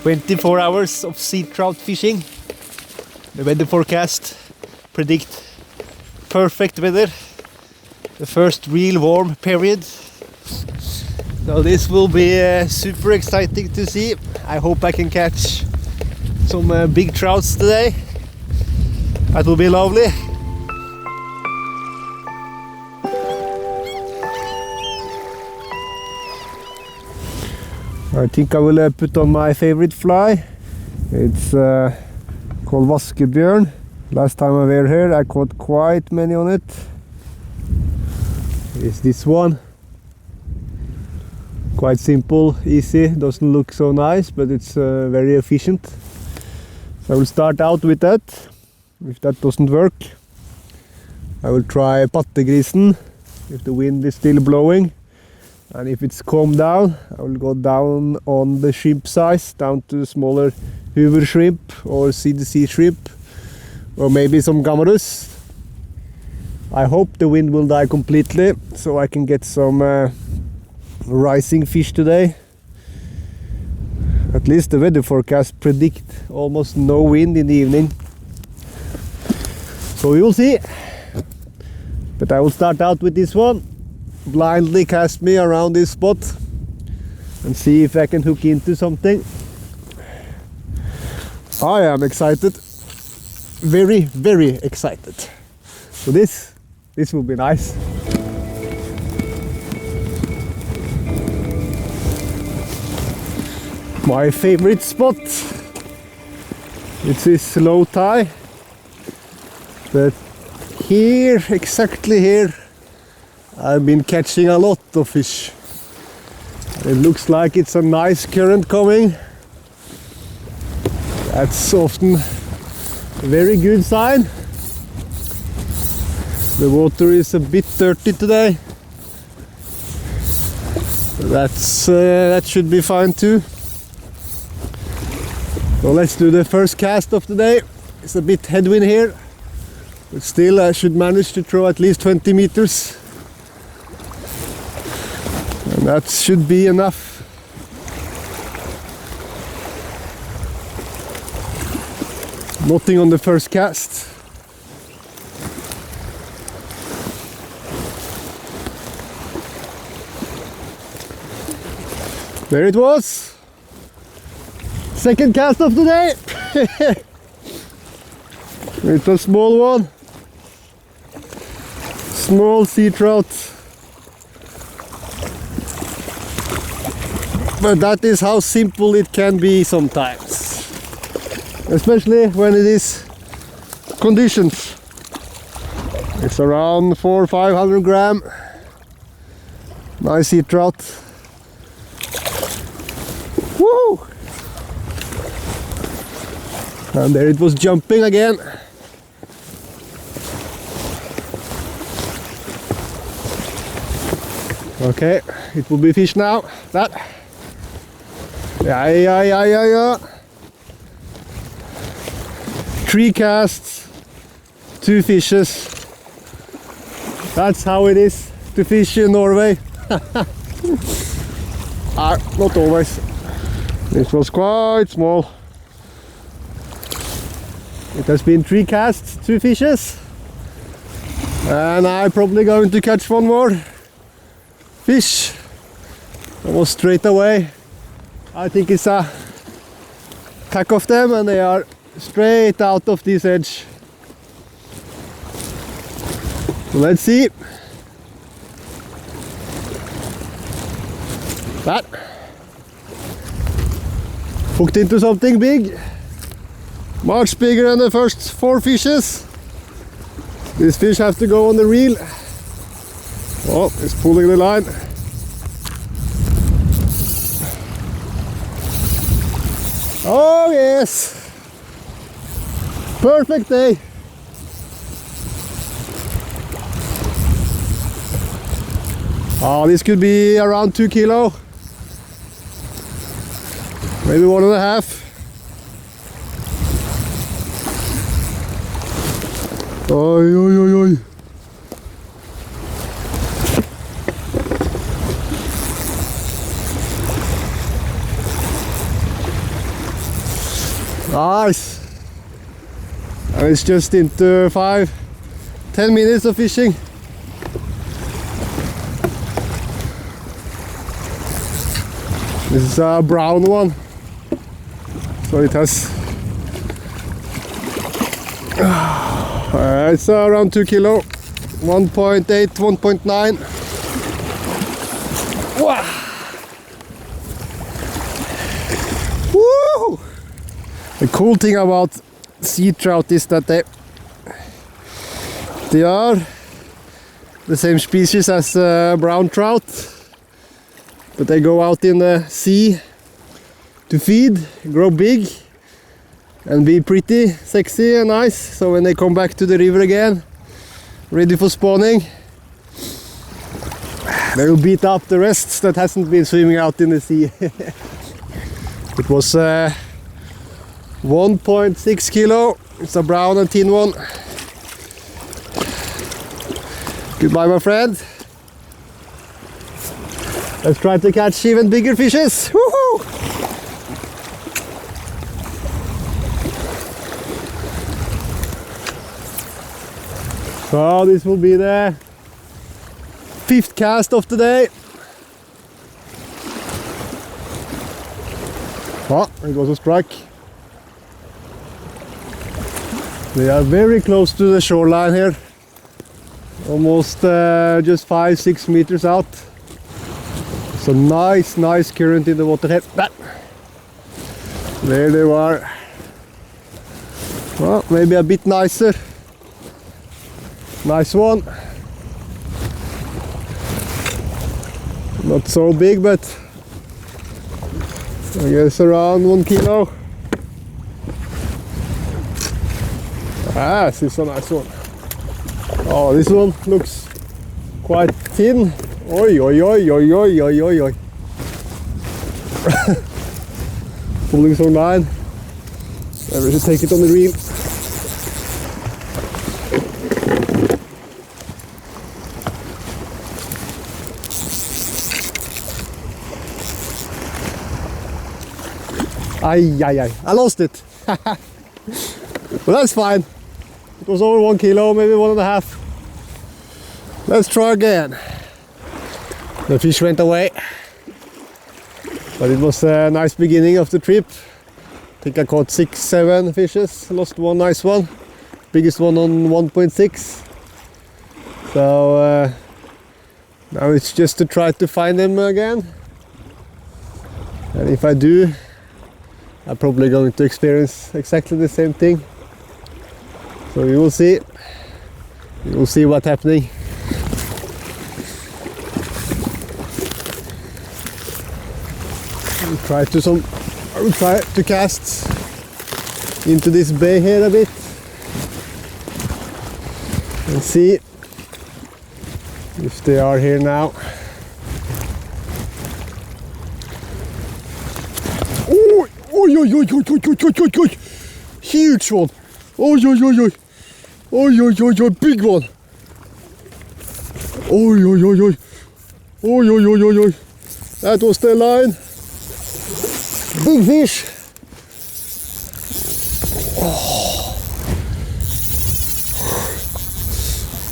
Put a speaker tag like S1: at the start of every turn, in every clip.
S1: "24 hours of sea trout fishing. The weather forecast predict perfect weather. The first real warm period. So this will be super exciting to see. I hope I can catch some big trouts today. That will be lovely. I think I will put on my favorite fly. It's called vaskebjørn. Last time I were here I caught quite many on it. It's this one. Quite simple, easy, doesn't look so nice, but it's very efficient. So I will start out with that. If that doesn't work, I will try pattegrisen if the wind is still blowing. And if it's calmed down, I will go down on the shrimp size, down to smaller Hoover shrimp or CDC shrimp, or maybe some gammarus. I hope the wind will die completely, so I can get some rising fish today. At least the weather forecast predict almost no wind in the evening. So we will see. But I will start out with this one. Blindly cast me around this spot and see if I can hook into something. I am excited, very, very excited. So this will be nice. My favorite spot. It's this low tide, but here, exactly here, I've been catching a lot of fish. It looks like it's a nice current coming. That's often a very good sign. The water is a bit dirty today. That should be fine too. So let's do the first cast of the day. It's a bit headwind here, but still I should manage to throw at least 20 meters. And that should be enough. Nothing on the first cast. There it was. Second cast of the day. It's a small one. Small sea trout. But that is how simple it can be sometimes. Especially when it is conditions. It's around 400 or 500 gram. Nice sea trout. Woo! And there it was jumping again. Okay, it will be fish now. That. Yeah. 3 casts, 2 fishes. That's how it is to fish in Norway. Not always. This was quite small. It has been 3 casts, 2 fishes. And I'm probably going to catch one more fish. Almost straight away. I think it's a pack of them and they are straight out of this edge. So let's see. That. Hooked into something big. Much bigger than the first 4 fishes. This fish has to go on the reel. Oh, it's pulling the line. Oh yes! Perfect day! Oh, this could be around 2 kilo. Maybe 1.5. Oi. Nice. And it's just into 5-10 minutes of fishing. This is a brown one, so it has it's around 2 kilo, 1.8, 1.9. Wow. Woo! The cool thing about sea trout is that they are the same species as brown trout, but they go out in the sea to feed, grow big, and be pretty sexy and nice. So when they come back to the river again, ready for spawning, they will beat up the rest that hasn't been swimming out in the sea. It was 1.6 kilo. It's a brown and tin one. Goodbye, my friend. Let's try to catch even bigger fishes. Woohoo! So this will be the 5th cast of the day. Oh, it was a strike. We are very close to the shoreline here. Almost just 5-6 meters out. It's a nice current in the water here. There they are. Well, maybe a bit nicer. Nice one. Not so big, but I guess around 1 kilo. Ah, this is a nice one. Oh, this one looks quite thin. Oi, oi, oi, oi, oi, oi, oi, oi. Pulling some line. Maybe we should take it on the reel. Ay, I lost it. But that's fine. It was over 1 kilo, maybe 1.5. Let's try again. The fish went away. But it was a nice beginning of the trip. I think I caught 6-7 fishes. Lost one nice one. Biggest one on 1.6. So now it's just to try to find them again. And if I do, I'm probably going to experience exactly the same thing. So we will see. We will see what's happening. I will try to cast into this bay here a bit and see if they are here now. Oh, oi, oi, oi, oi, oi, oi, oi, oi, oi. Huge one. Oi, oi, oi, oi. Oi, oi, oi, oi, big one. Oi, oi, oi, oi. Oi, oi, oi, oi, oi. That was the line. Big fish. Oh.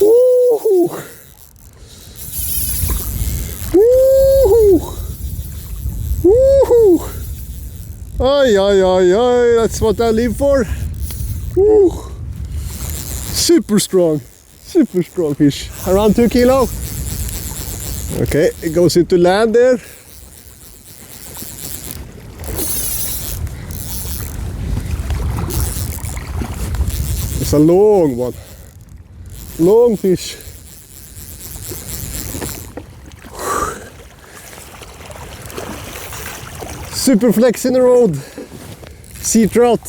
S1: Woo-hoo. Woo-hoo. Woo-hoo. Ay, ay, ay, ay, that's what I live for. Woo. Super strong fish. Around 2 kilo. Okay, it goes into land there. It's a long one. Long fish. Super flex in the road. Sea trout.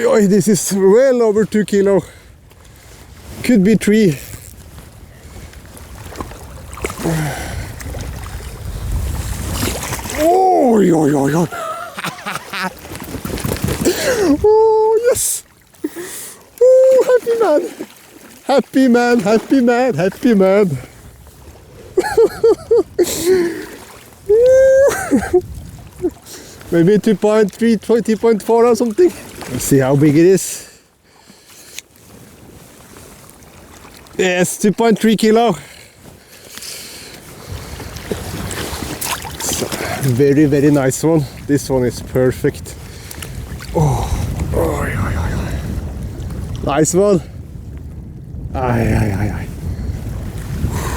S1: Oi, this is well over 2 kilo. Could be 3. Oi, oi, oi, oi. Oh, yes. Oh, happy man. Happy man, happy man, happy man. Maybe 2.3, 20.4 or something. Let's see how big it is. Yes, 2.3 kilo. Very, very nice one. This one is perfect. Oh, oh, nice one.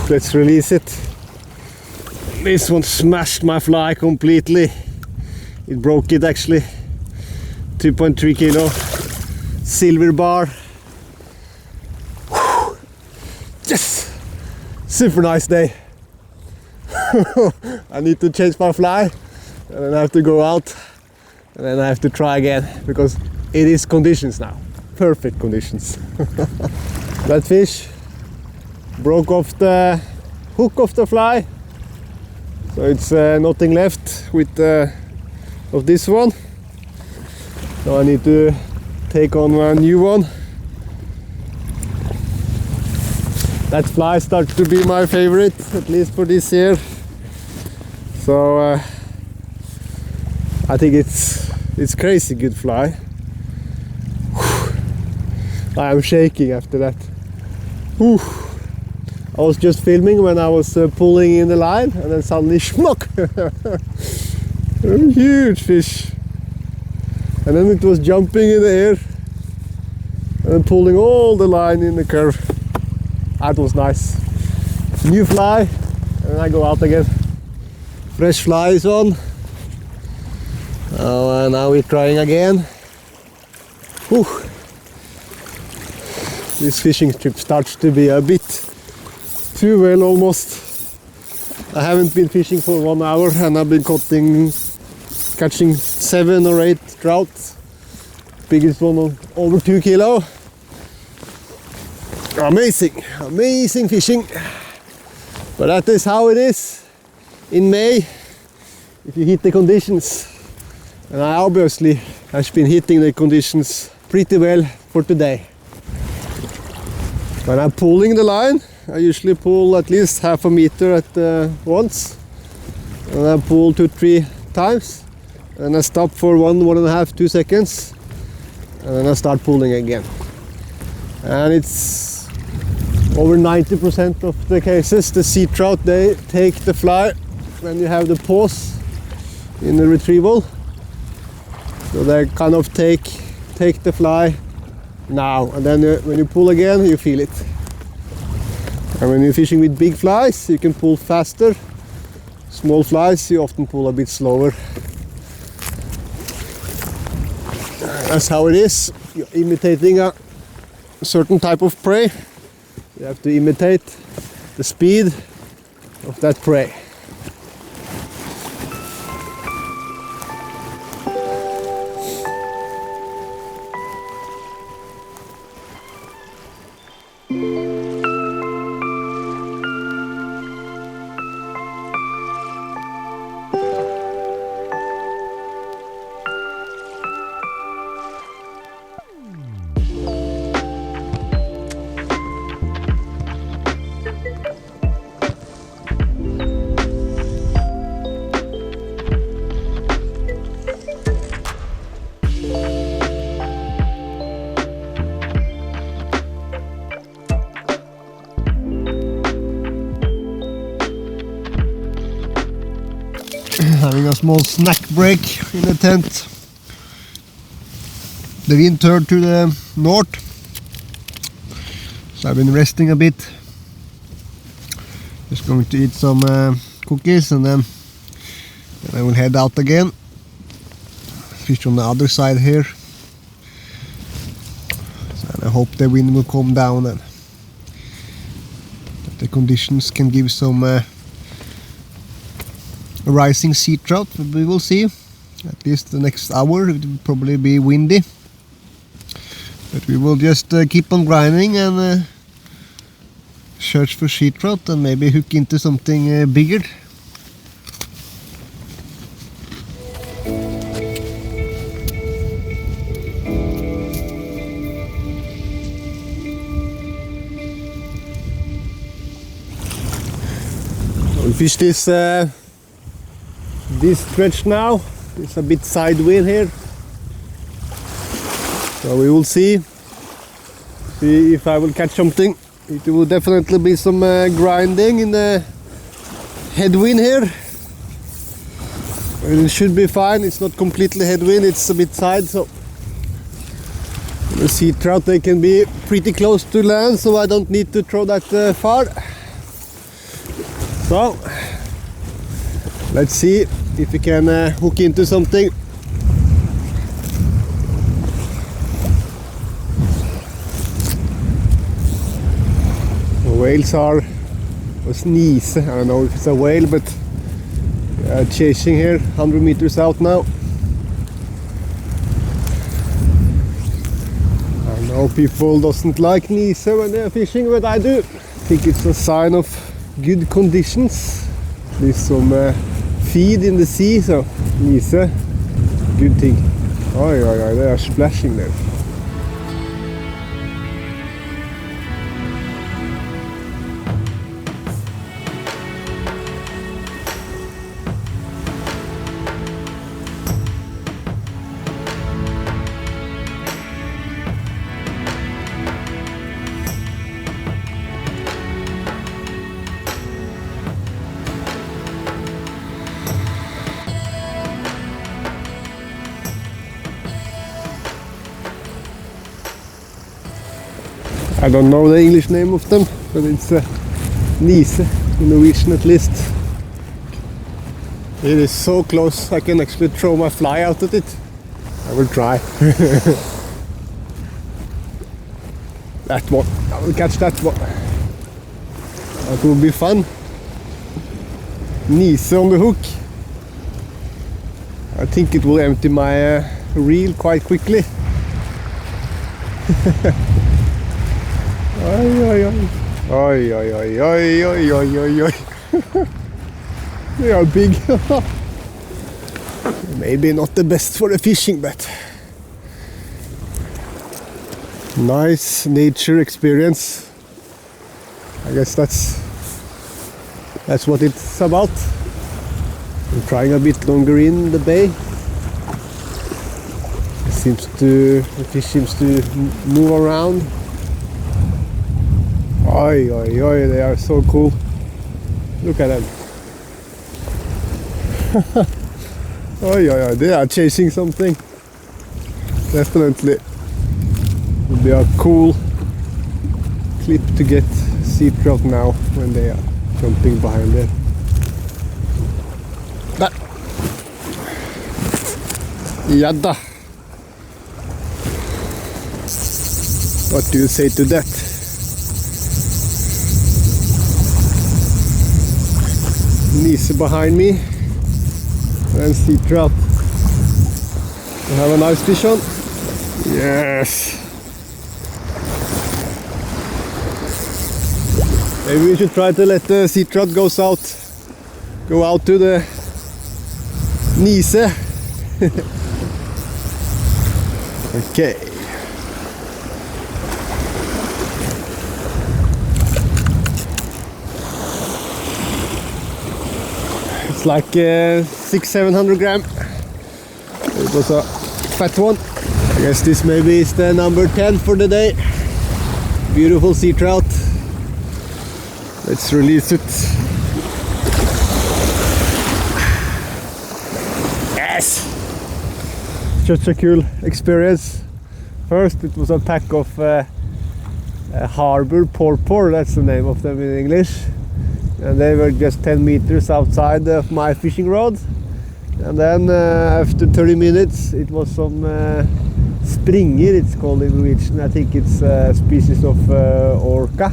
S1: Let's release it. This one smashed my fly completely. It broke it actually. 2.3 kilo. Silver bar. Yes! Super nice day. I need to change my fly and then I have to go out and then I have to try again because it is conditions now. Perfect conditions. That fish broke off the hook of the fly, so it's nothing left with of this one. So I need to take on a new one. That fly starts to be my favorite, at least for this year. So I think it's crazy good fly. I am shaking after that. Whew. I was just filming when I was pulling in the line and then suddenly schmuck! A huge fish. And then it was jumping in the air and pulling all the line in the curve. That was nice. New fly, and then I go out again. Fresh fly is on. And now we're trying again. Whew. This fishing trip starts to be a bit too well almost. I haven't been fishing for 1 hour and I've been catching 7 or 8 trout. Biggest one of over 2 kilo. Amazing, amazing fishing. But that is how it is in May if you hit the conditions. And I obviously have been hitting the conditions pretty well for today. When I'm pulling the line, I usually pull at least half a meter at once. And I pull 2-3 times. And I stop for 1.5, 2 seconds. And then I start pulling again. And it's over 90% of the cases, the sea trout, they take the fly when you have the pause in the retrieval. So they kind of take the fly now, and then when you pull again, you feel it. And when you're fishing with big flies, you can pull faster. Small flies, you often pull a bit slower. That's how it is. You're imitating a certain type of prey. You have to imitate the speed of that prey. Having a small snack break in the tent. The wind turned to the north, so I've been resting a bit. Just going to eat some cookies and then I will head out again. Fish on the other side here. So I hope the wind will calm down and that the conditions can give some rising sea trout. We will see. At least the next hour it will probably be windy, but we will just keep on grinding and search for sea trout and maybe hook into something bigger. We'll fish this stretch now. It's a bit sidewind here, so we will see if I will catch something. It will definitely be some grinding in the headwind here. It should be fine. It's not completely headwind, it's a bit side, so the sea trout, they can be pretty close to land, so I don't need to throw that far. So let's see if we can hook into something. The whales are sneeze. I don't know if it's a whale, but chasing here 100 meters out now. I know people doesn't like Nise when they are fishing, but I do. I think it's a sign of good conditions. There's some feed in the sea, so Nise, good thing. Oh yeah, they are splashing there. I don't know the English name of them, but it's Nise, in Norwegian at least. It is so close, I can actually throw my fly out at it. I will try. That one, I will catch that one. That will be fun. Nise on the hook. I think it will empty my reel quite quickly. Oi, oi, oi. Oi, oi, oi, oi, oi, oi, oi, oi. They are big. Maybe not the best for the fishing, but nice nature experience. I guess that's what it's about. I'm trying a bit longer in the bay. The fish seems to move around. Oi, oi, oi, they are so cool. Look at them. Oi, oi, oi, they are chasing something. Definitely would be a cool clip to get sea trout now when they are jumping behind there. That. Jadda. What do you say to that? Nise behind me and sea trout. We have a nice fish on. Yes. Maybe we should try to let the sea trout go out to the Nise. Okay. Like 600-700 gram. It was a fat one. I guess this maybe is the number 10 for the day. Beautiful sea trout. Let's release it. Yes! Such a cool experience. First it was a pack of harbor porpoise, that's the name of them in English. And they were just 10 meters outside of my fishing rod. And then after 30 minutes it was some springer, it's called in Norwegian. I think it's a species of orca.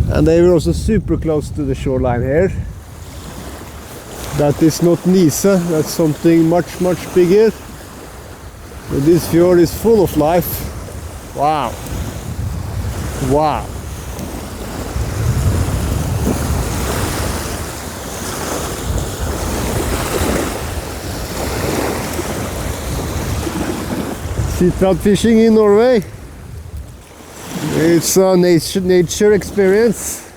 S1: And they were also super close to the shoreline here. That is not Nise, that's something much bigger. But this fjord is full of life. Wow. Wow. Sea trout fishing in Norway. It's a nature experience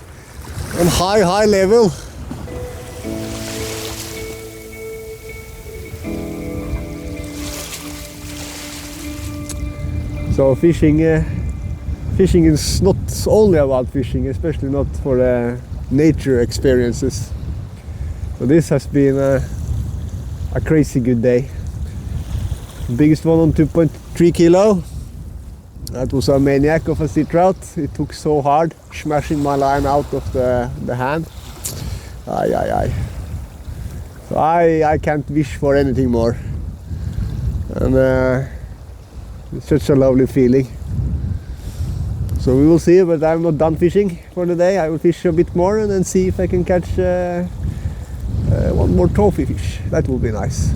S1: on high level. So fishing is not only about fishing, especially not for the nature experiences. So this has been a crazy good day. Biggest one on 2.3 kilo. That was a maniac of a sea trout. It took so hard, smashing my line out of the hand. Aye. So I can't wish for anything more. And it's such a lovely feeling. So we will see, but I'm not done fishing for the day. I will fish a bit more and then see if I can catch one more trophy fish. That will be nice.